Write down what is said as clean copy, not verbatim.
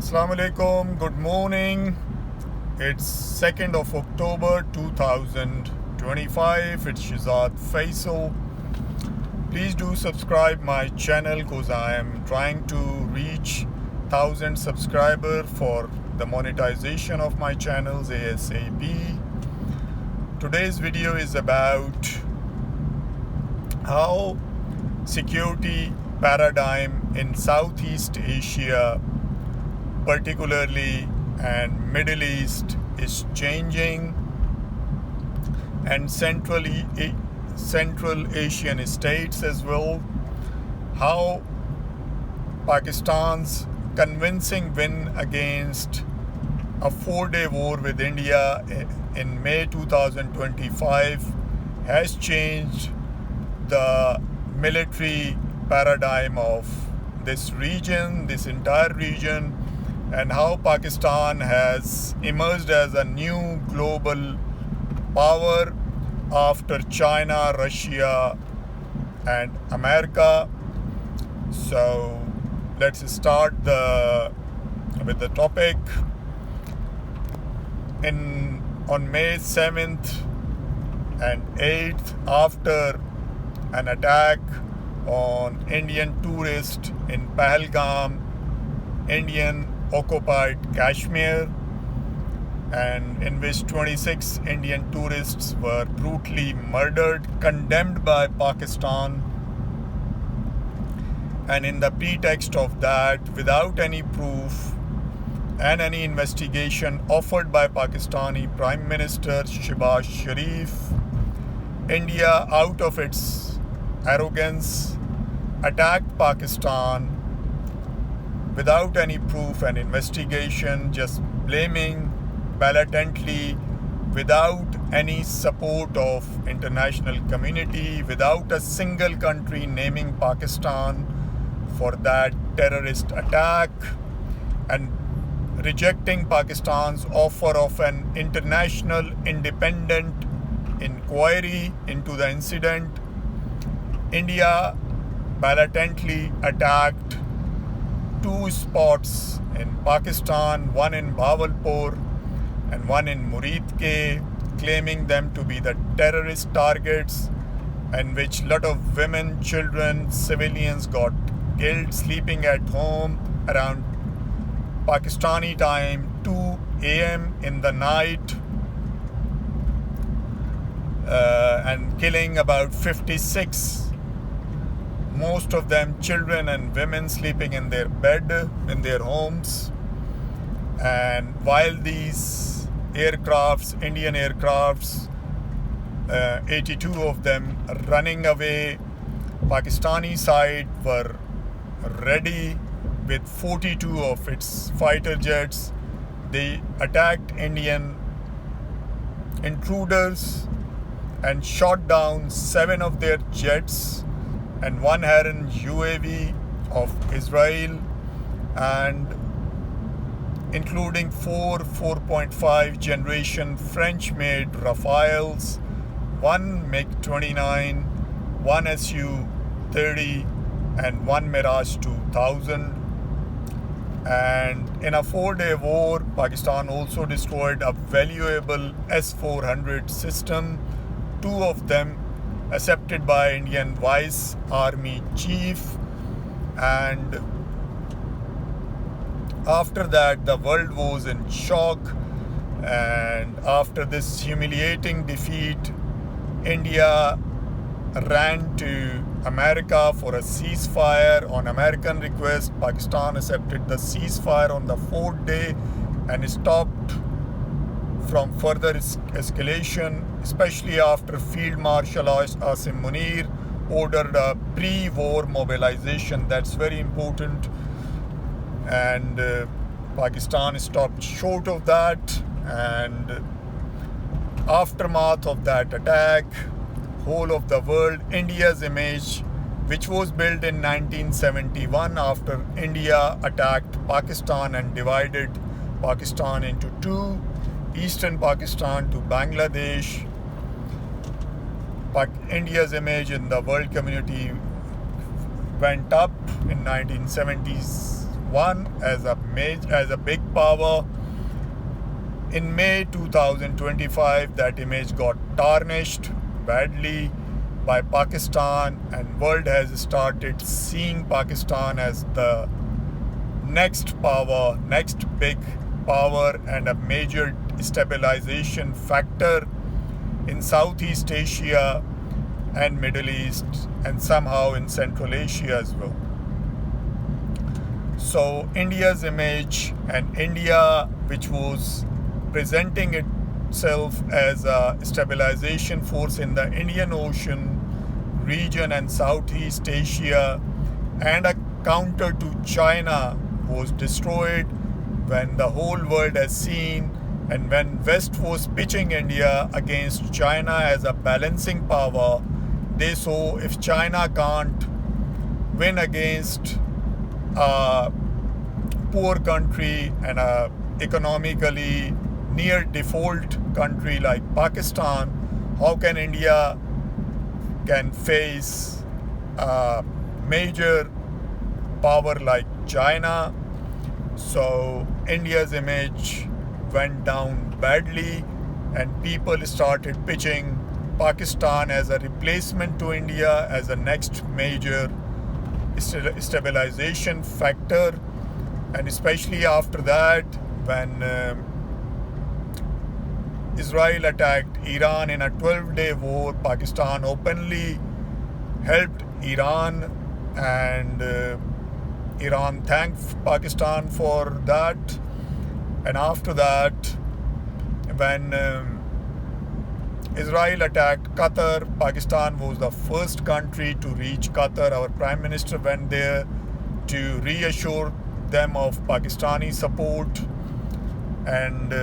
Assalamu alaikum, good morning. It's 2nd of October 2025. It's Shizad Faisal. Please do subscribe my channel because I am trying to reach 1000 subscriber for the monetization of my channels ASAP. Today's video is about how security paradigm in Southeast Asia particularly and Middle East is changing, and Central Asian states as well. How Pakistan's convincing win against a 4-day war with India in May 2025 has changed the military paradigm of this region, this entire region, and how Pakistan has emerged as a new global power after China, Russia, and America. So let's start with the topic. On May 7th and 8th, after an attack on Indian tourists in Pahalgam, Indian occupied Kashmir, and in which 26 Indian tourists were brutally murdered, condemned by Pakistan, and in the pretext of that, without any proof and any investigation offered by Pakistani Prime Minister Shehbaz Sharif, India, out of its arrogance, attacked Pakistan without any proof and investigation, just blaming blatantly, without any support of international community, without a single country naming Pakistan for that terrorist attack, and rejecting Pakistan's offer of an international independent inquiry into the incident. India blatantly attacked two spots in Pakistan, one in Bahawalpur and one in Murid-ke, claiming them to be the terrorist targets, in which a lot of women, children, civilians got killed sleeping at home around Pakistani time 2 a.m. in the night, and killing about 56, most of them children and women, sleeping in their bed in their homes. And while these aircrafts, Indian aircrafts, 82 of them running away, Pakistani side were ready with 42 of its fighter jets. They attacked Indian intruders and shot down 7 of their jets and 1 Heron UAV of Israel, and including 4.5 generation French-made Rafales, 1 MiG-29, 1 Su-30, and 1 Mirage 2000. And in a 4-day war, Pakistan also destroyed a valuable S-400 system, 2 of them accepted by Indian Vice Army Chief. And after that, the world was in shock, and after this humiliating defeat, India ran to America for a ceasefire. On American request, Pakistan accepted the ceasefire on the 4th day and stopped from further escalation, especially after Field Marshal Asim Munir ordered a pre-war mobilization. That's very important. And Pakistan stopped short of that. And aftermath of that attack, whole of the world, India's image, which was built in 1971 after India attacked Pakistan and divided Pakistan into two, Eastern Pakistan to Bangladesh. India's image in the world community went up in 1970s 2001 as a big power. In May 2025, that image got tarnished badly by Pakistan, and world has started seeing Pakistan as the next power, next big power, and a major stabilization factor in Southeast Asia and Middle East, and somehow in Central Asia as well. So India's image, and India, which was presenting itself as a stabilization force in the Indian Ocean region and Southeast Asia, and a counter to China, was destroyed when the whole world has seen, and when West was pitching India against China as a balancing power. They saw if China can't win against a poor country and a economically near default country like Pakistan, how can India can face a major power like China? So India's image went down badly, and people started pitching Pakistan as a replacement to India, as a next major stabilization factor. And especially after that, when Israel attacked Iran in a 12-day war, Pakistan openly helped Iran, and Iran thanked Pakistan for that. And after that, when Israel attacked Qatar, Pakistan was the first country to reach Qatar. Our Prime Minister went there to reassure them of Pakistani support, and